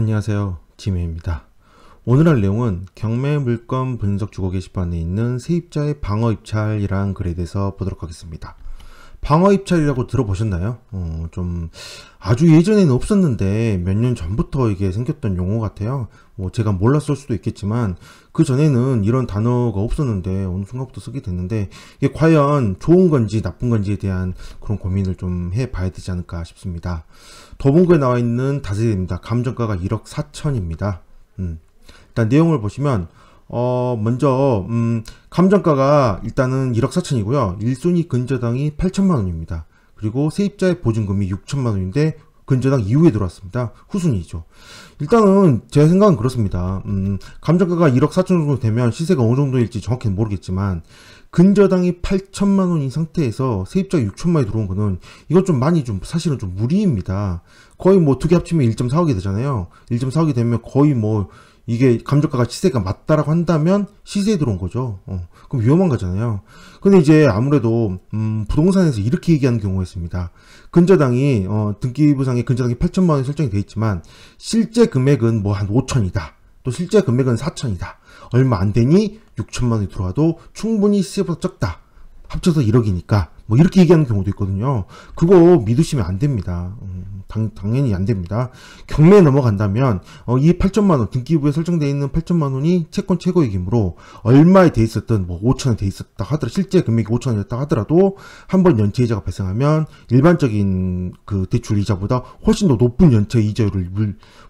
안녕하세요, 지메입니다. 오늘 할 내용은 경매 물건 분석 주거 게시판에 있는 세입자의 방어 입찰이라는 글에 대해서 보도록 하겠습니다. 방어 입찰이라고 들어보셨나요? 좀 아주 예전에는 없었는데 몇 년 전부터 이게 생겼던 용어 같아요. 제가 몰랐을 수도 있겠지만 그 전에는 이런 단어가 없었는데 어느 순간부터 쓰게 됐는데 이게 과연 좋은 건지 나쁜 건지에 대한 그런 고민을 좀 해봐야 되지 않을까 싶습니다. 더본구에 나와 있는 다세대입니다. 감정가가 1억 4천입니다. 일단 내용을 보시면 먼저 감정가가 일단은 1억 4천이고요. 1순위 근저당이 8천만원입니다. 그리고 세입자의 보증금이 6천만원인데 근저당 이후에 들어왔습니다. 후순위죠. 일단은 제 생각은 그렇습니다. 감정가가 1억 4천 정도 되면 시세가 어느 정도일지 정확히는 모르겠지만 근저당이 8천만원인 상태에서 세입자가 6천만원이 들어온 거는 이건 좀 많이 사실은 좀 무리입니다. 거의 두 개 합치면 1.4억이 되잖아요. 1.4억이 되면 거의 이게 감정가가 시세가 맞다라고 한다면 시세에 들어온 거죠. 그럼 위험한 거잖아요. 근데 이제 아무래도 부동산에서 이렇게 얘기하는 경우가 있습니다. 근저당이 등기부상에 근저당이 8천만 원이 설정이 되어 있지만 실제 금액은 한 5천이다. 또 실제 금액은 4천이다. 얼마 안 되니 6천만 원이 들어와도 충분히 시세보다 적다. 합쳐서 1억이니까 이렇게 얘기하는 경우도 있거든요. 그거 믿으시면 안 됩니다. 당연히 안 됩니다. 경매에 넘어간다면 이 8천만원 등기부에 설정되어 있는 8천만원이 채권 최고액이므로 얼마에 돼 있었든 5천에 돼 있었다 하더라도 실제 금액이 5천이었다 하더라도 한번 연체이자가 발생하면 일반적인 그 대출 이자보다 훨씬 더 높은 연체 이자율을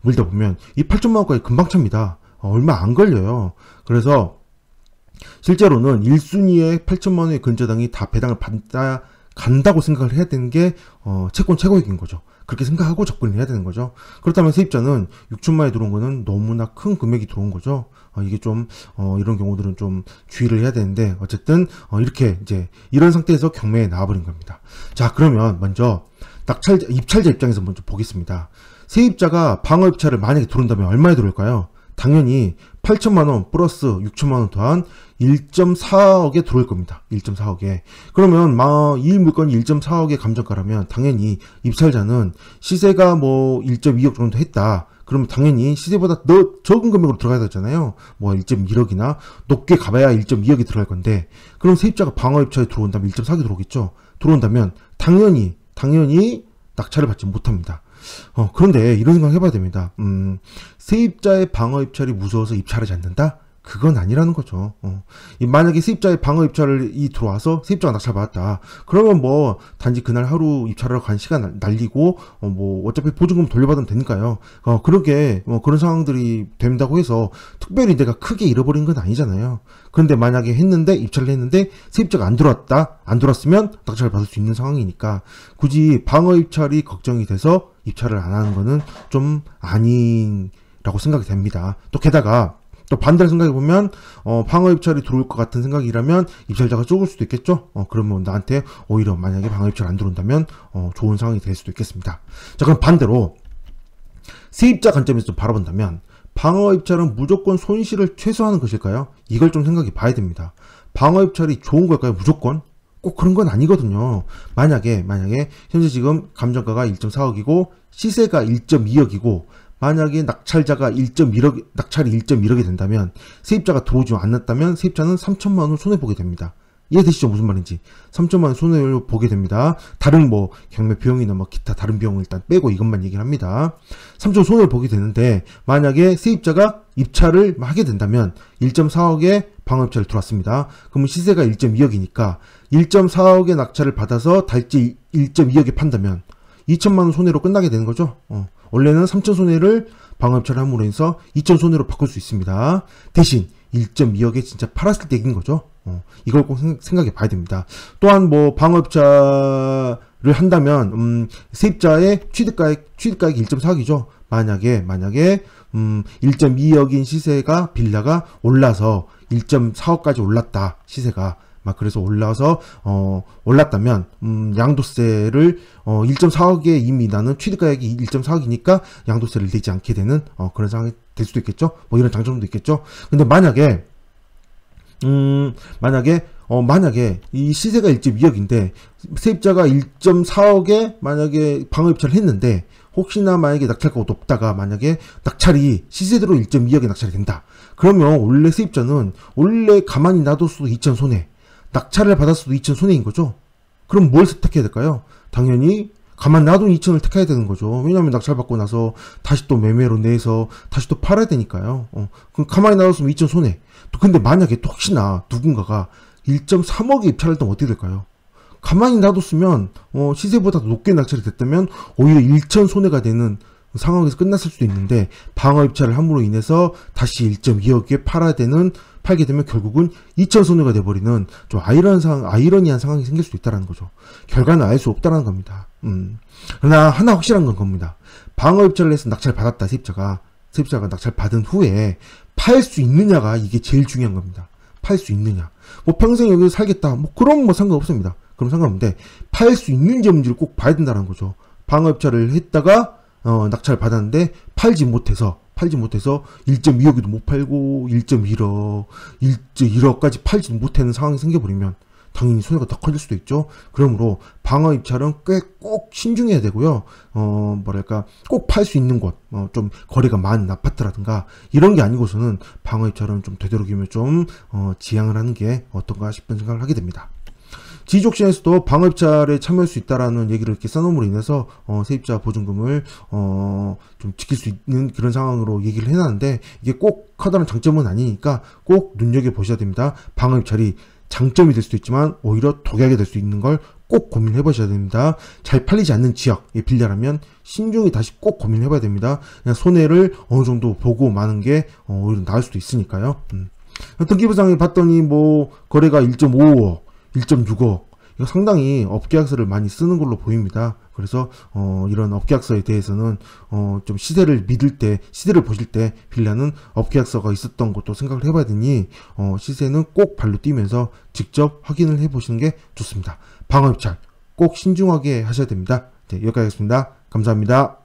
물다 보면 이 8천만원까지 금방 찹니다. 얼마 안 걸려요. 그래서 실제로는 1순위의 8천만원의 근저당이 다 배당을 간다고 생각을 해야 되는 게 채권 최고액인 거죠. 그렇게 생각하고 접근을 해야 되는 거죠. 그렇다면 세입자는 6천만원에 들어온 거는 너무나 큰 금액이 들어온 거죠. 이게 좀 이런 경우들은 좀 주의를 해야 되는데 어쨌든 이렇게 이제 이런 상태에서 경매에 나와버린 겁니다. 자, 그러면 먼저 입찰자 입장에서 먼저 보겠습니다. 세입자가 방어 입찰을 만약에 들어온다면 얼마에 들어올까요? 당연히 8천만원 플러스 6천만원 더한 1.4억에 들어올 겁니다. 1.4억에. 그러면 이 물건이 1.4억의 감정가라면 당연히 입찰자는 시세가 1.2억 정도 했다. 그러면 당연히 시세보다 더 적은 금액으로 들어가야 되잖아요. 1.1억이나 높게 가봐야 1.2억이 들어갈 건데 그럼 세입자가 방어 입찰에 들어온다면 1.4억이 들어오겠죠. 들어온다면 당연히 낙찰을 받지 못합니다. 그런데 이런 생각 해봐야 됩니다. 세입자의 방어 입찰이 무서워서 입찰하지 않는다? 그건 아니라는 거죠. 만약에 세입자의 방어 입찰이 들어와서 세입자가 낙찰받았다. 그러면 단지 그날 하루 입찰하러 간 시간 날리고, 어차피 보증금 돌려받으면 되니까요. 그렇게, 그런 상황들이 된다고 해서 특별히 내가 크게 잃어버린 건 아니잖아요. 그런데 만약에 입찰을 했는데 세입자가 안 들어왔으면 낙찰을 받을 수 있는 상황이니까 굳이 방어 입찰이 걱정이 돼서 입찰을 안 하는 거는 좀 아니라고 생각이 됩니다. 또 게다가 또 반대로 생각해보면 방어 입찰이 들어올 것 같은 생각이라면 입찰자가 적을 수도 있겠죠. 그러면 나한테 오히려 만약에 방어 입찰 안 들어온다면 좋은 상황이 될 수도 있겠습니다. 자, 그럼 반대로 세입자 관점에서 좀 바라본다면 방어 입찰은 무조건 손실을 최소화하는 것일까요? 이걸 좀 생각해 봐야 됩니다. 방어 입찰이 좋은 걸까요? 무조건? 꼭 그런 건 아니거든요. 만약에 현재 지금 감정가가 1.4억이고 시세가 1.2억이고 만약에 낙찰이 1.1억이 된다면 세입자가 들어오지 않았다면 세입자는 3천만원을 손해보게 됩니다. 이해되시죠? 무슨 말인지. 3천만원 손해를 보게 됩니다. 다른 경매 비용이나 기타 다른 비용을 일단 빼고 이것만 얘기를 합니다. 3천 손해를 보게 되는데 만약에 세입자가 입찰을 하게 된다면 1.4억에 방어 입찰을 들어왔습니다. 그러면 시세가 1.2억이니까 1.4억의 낙찰을 받아서 달지 1.2억에 판다면 2천만원 손해로 끝나게 되는 거죠. 원래는 3천 손해를 방어 입찰을 함으로 해서 2천 손해로 바꿀 수 있습니다. 대신 1.2억에 진짜 팔았을 때 이긴 거죠. 이걸 꼭 생각해 봐야 됩니다. 또한 방어 입찰을 한다면 세입자의 취득가액이 1.4억이죠. 만약에 1.2억인 시세가 빌라가 올라서 1.4억까지 올랐다. 시세가 그래서 올랐다면 양도세를 1.4억에 이미 나는 취득가액이 1.4억이니까 양도세를 내지 않게 되는 그런 상황이 될 수도 있겠죠. 이런 장점도 있겠죠. 근데 만약에 이 시세가 1.2억인데 세입자가 1.4억에 만약에 방어 입찰을 했는데 혹시나 만약에 낙찰가가 높다가 만약에 낙찰이 시세대로 1.2억에 낙찰이 된다. 그러면 원래 세입자는 원래 가만히 놔뒀어도 2천 손해, 낙찰을 받았어도 2천 손해인 거죠. 그럼 뭘 선택해야 될까요? 당연히 가만 놔둔 2천을 택해야 되는 거죠. 왜냐하면 낙찰 받고 나서 다시 또 매매로 내서 다시 또 팔아야 되니까요. 그럼 가만히 놔뒀으면 2천 손해. 또 근데 만약에 혹시나 누군가가 1.3억에 입찰할 때면 어떻게 될까요? 가만히 놔뒀으면 시세보다 높게 낙찰이 됐다면 오히려 1천 손해가 되는 상황에서 끝났을 수도 있는데, 방어 입찰을 함으로 인해서 다시 1.2억에 팔게 되면 결국은 2천 손해가 돼버리는 좀 아이러니한 상황이 생길 수도 있다는 거죠. 결과는 알 수 없다는 겁니다. 그러나 하나 확실한 건 겁니다. 방어 입찰을 해서 낙찰 받았다, 세입자가 낙찰 받은 후에 팔 수 있느냐가 이게 제일 중요한 겁니다. 팔 수 있느냐. 뭐 평생 여기서 살겠다, 뭐 그럼 뭐 상관없습니다. 그럼 상관없는데 팔 수 있는지 없는지를 꼭 봐야 된다는 거죠. 방어 입찰을 했다가 낙찰 받았는데 팔지 못해서 1.2억에도 못 팔고 1.1억, 1.1억까지 팔지 못하는 상황이 생겨버리면 당연히 손해가 더 커질 수도 있죠. 그러므로 방어 입찰은 꽤 꼭 신중해야 되고요. 꼭 팔 수 있는 곳, 좀 거리가 많은 아파트라든가 이런 게 아니고서는 방어 입찰은 좀 되도록이면 좀 지양을 하는 게 어떤가 싶은 생각을 하게 됩니다. 지지옥션에서도 방어 입찰에 참여할 수 있다라는 얘기를 이렇게 써놓음으로 인해서 세입자 보증금을 좀 지킬 수 있는 그런 상황으로 얘기를 해놨는데, 이게 꼭 커다란 장점은 아니니까 꼭 눈여겨보셔야 됩니다. 방어 입찰이 장점이 될 수도 있지만 오히려 독약이 될 수 있는 걸 꼭 고민해 보셔야 됩니다. 잘 팔리지 않는 지역의 빌려라면 신중히 다시 꼭 고민해 봐야 됩니다. 그냥 손해를 어느 정도 보고 마는 게 오히려 나을 수도 있으니까요. 등기부상에 봤더니 뭐 거래가 1.5억, 1.6억, 이거 상당히 업계약서를 많이 쓰는 걸로 보입니다. 그래서 이런 업계약서에 대해서는 좀 시세를 보실 때 빌라는 업계약서가 있었던 것도 생각을 해봐야 되니 시세는 꼭 발로 뛰면서 직접 확인을 해보시는 게 좋습니다. 방어 입찰 꼭 신중하게 하셔야 됩니다. 네, 여기까지 하겠습니다. 감사합니다.